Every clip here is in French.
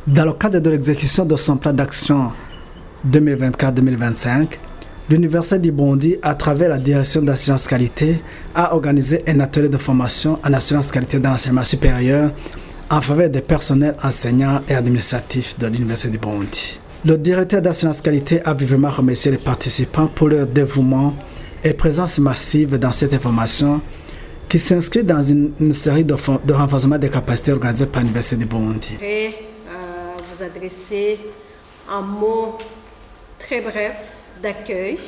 Dans le cadre de l'exécution de son plan d'action 2024-2025, l'Université du Burundi, à travers la direction d'assurance qualité, a organisé un atelier de formation en assurance qualité dans l'enseignement supérieur en faveur des personnels enseignants et administratifs de l'Université du Burundi. Le directeur d'assurance qualité a vivement remercié les participants pour leur dévouement et présence massive dans cette information qui s'inscrit dans une série de renforcement des capacités organisées par l'Université du Burundi. Je voudrais vous adresser un mot très bref d'accueil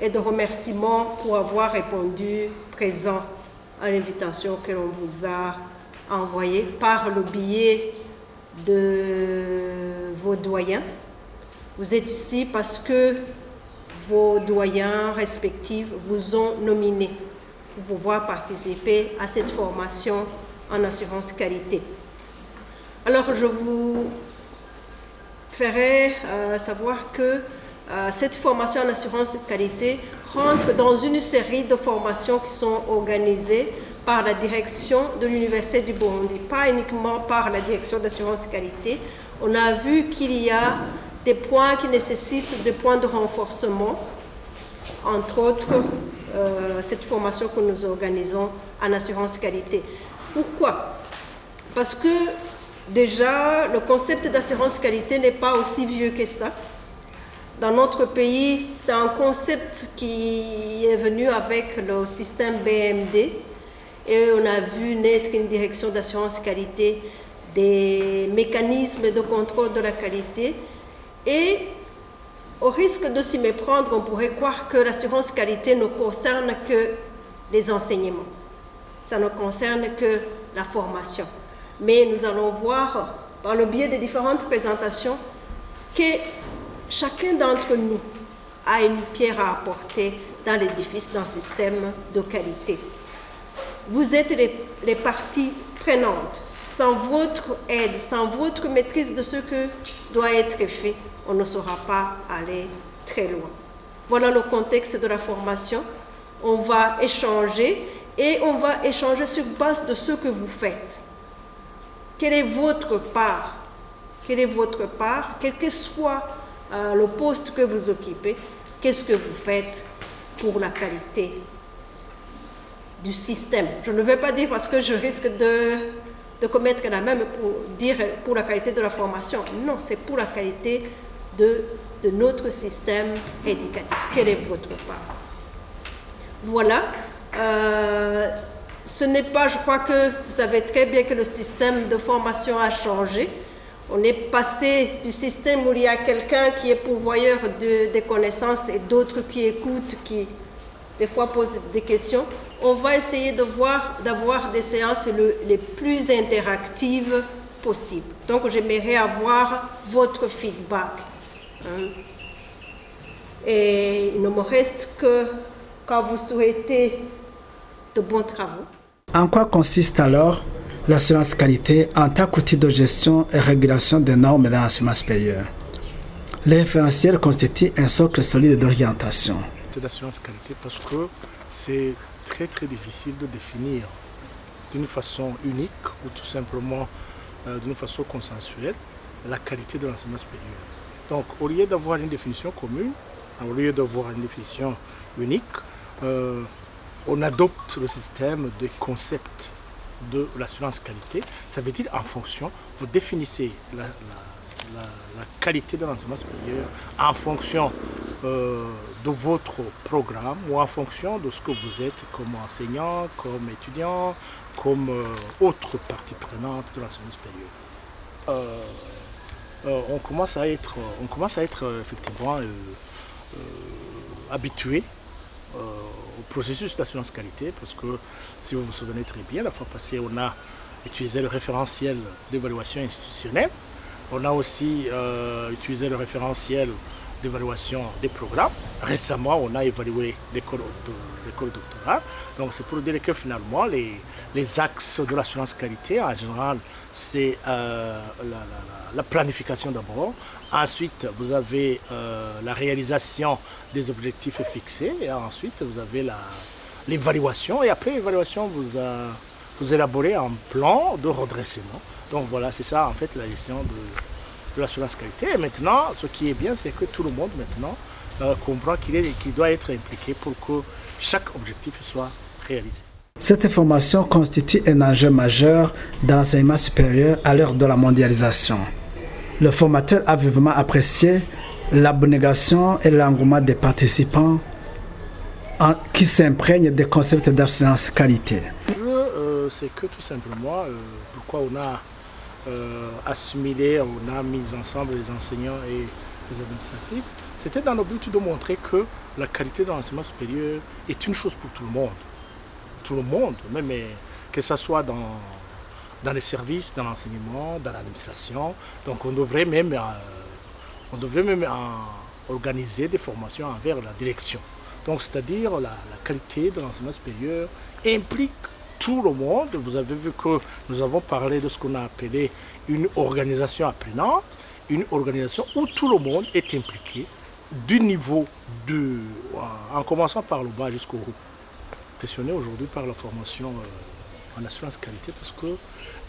et de remerciement pour avoir répondu présent à l'invitation que l'on vous a envoyée par le biais de vos doyens. Vous êtes ici parce que vos doyens respectifs vous ont nominé pour pouvoir participer à cette formation en assurance qualité. Alors je vous ferai savoir que cette formation en assurance qualité rentre dans une série de formations qui sont organisées par la direction de l'Université du Burundi, pas uniquement par la direction d'assurance qualité. On a vu qu'il y a des points qui nécessitent des points de renforcement, entre autres cette formation que nous organisons en assurance qualité. Pourquoi? Parce que déjà, le concept d'assurance qualité n'est pas aussi vieux que ça. Dans notre pays, c'est un concept qui est venu avec le système BMD et on a vu naître une direction d'assurance qualité, des mécanismes de contrôle de la qualité et au risque de s'y méprendre, on pourrait croire que l'assurance qualité ne concerne que les enseignements. Ça ne concerne que la formation. Mais nous allons voir, par le biais des différentes présentations, que chacun d'entre nous a une pierre à apporter dans l'édifice d'un système de qualité. Vous êtes les parties prenantes. Sans votre aide, sans votre maîtrise de ce que doit être fait, on ne saura pas aller très loin. Voilà le contexte de la formation. On va échanger et on va échanger sur base de ce que vous faites. Quelle est votre part? Quelle est votre part? Quel que soit le poste que vous occupez, qu'est-ce que vous faites pour la qualité du système? Je ne veux pas dire parce que je risque de commettre la même pour dire pour la qualité de la formation. Non, c'est pour la qualité de notre système éducatif. Quelle est votre part? Voilà. Ce n'est pas, je crois que vous savez très bien que le système de formation a changé. On est passé du système où il y a quelqu'un qui est pourvoyeur des connaissances et d'autres qui écoutent, qui des fois posent des questions. On va essayer d'avoir des séances les plus interactives possibles. Donc j'aimerais avoir votre feedback. Et il ne me reste que quand vous souhaitez de bons travaux. En quoi consiste alors l'assurance qualité en tant qu'outil de gestion et régulation des normes dans l'enseignement supérieur? Les référentiels constituent un socle solide d'orientation. D'assurance qualité parce que c'est très difficile de définir d'une façon unique ou tout simplement d'une façon consensuelle la qualité de l'enseignement supérieur. Donc au lieu d'avoir une définition commune, au lieu d'avoir une définition unique, on adopte le système des concepts de l'assurance qualité. Ça veut dire en fonction, vous définissez la qualité de l'enseignement supérieur en fonction de votre programme ou en fonction de ce que vous êtes comme enseignant, comme étudiant, comme autre partie prenante de l'enseignement supérieur. On commence à être effectivement habitué au processus d'assurance qualité parce que si vous vous souvenez très bien, la fois passée on a utilisé le référentiel d'évaluation institutionnelle, on a aussi utilisé le référentiel d'évaluation des programmes. Récemment on a évalué l'école doctorale, donc c'est pour dire que finalement les axes de l'assurance qualité en général c'est la planification d'abord, ensuite vous avez la réalisation des objectifs fixés et ensuite vous avez l'évaluation et après l'évaluation vous élaborez un plan de redressement Donc voilà, c'est ça en fait la gestion de l'assurance qualité. Et maintenant, ce qui est bien, c'est que tout le monde maintenant comprend qu'il doit être impliqué pour que chaque objectif soit réalisé. Cette formation constitue un enjeu majeur dans l'enseignement supérieur à l'heure de la mondialisation. Le formateur a vivement apprécié l'abnégation et l'engouement des participants qui s'imprègnent des concepts d'assurance qualité. C'est que tout simplement, pourquoi on a assimilé, on a mis ensemble les enseignants et les administratifs, c'était dans le but de montrer que la qualité de l'enseignement supérieur est une chose pour tout le monde. Tout le monde, même que ce soit dans les services, dans l'enseignement, dans l'administration. Donc on devrait même organiser des formations envers la direction. Donc c'est-à-dire la qualité de l'enseignement supérieur implique tout le monde. Vous avez vu que nous avons parlé de ce qu'on a appelé une organisation apprenante, une organisation où tout le monde est impliqué du niveau en commençant par le bas jusqu'au haut. Impressionné aujourd'hui par la formation en assurance qualité parce que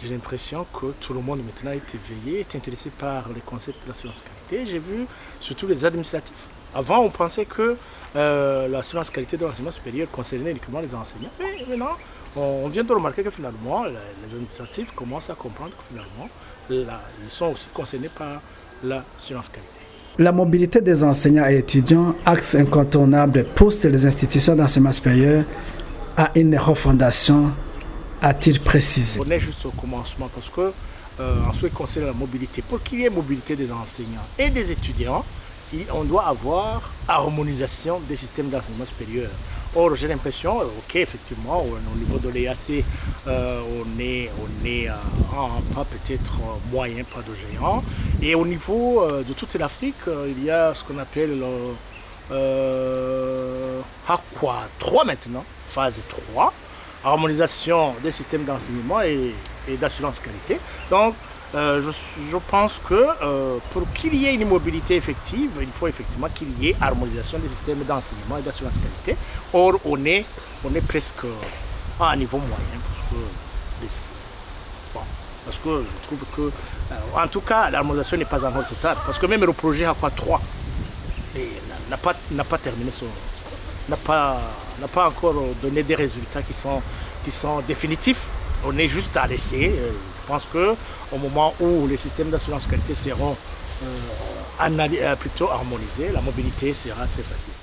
j'ai l'impression que tout le monde maintenant est éveillé, est intéressé par les concepts de l'assurance qualité. J'ai vu surtout les administratifs. Avant, on pensait que l'assurance qualité de l'enseignement supérieur concernait uniquement les enseignants. Mais maintenant, on vient de remarquer que finalement, les administratifs commencent à comprendre que finalement, ils sont aussi concernés par l'assurance qualité. La mobilité des enseignants et étudiants, axe incontournable, pousse les institutions d'enseignement supérieur à une refondation, a-t-il précisé. On est juste au commencement parce que, en ce qui concerne la mobilité, pour qu'il y ait mobilité des enseignants et des étudiants, on doit avoir harmonisation des systèmes d'enseignement supérieur. Or, j'ai l'impression, effectivement, au niveau de l'EAC, on est pas peut-être moyen, pas de géant. Et au niveau de toute l'Afrique, il y a ce qu'on appelle HAQUA 3 maintenant, phase 3, harmonisation des systèmes d'enseignement et d'assurance qualité. Donc, je pense que pour qu'il y ait une mobilité effective, il faut effectivement qu'il y ait harmonisation des systèmes d'enseignement et d'assurance qualité. Or, on est presque à un niveau moyen parce que je trouve que, en tout cas, l'harmonisation n'est pas encore totale. Parce que même le projet AQUA 3 n'a pas terminé n'a pas encore donné des résultats qui sont définitifs. On est juste à l'essai. Je pense qu'au moment où les systèmes d'assurance qualité seront plutôt harmonisés, la mobilité sera très facile.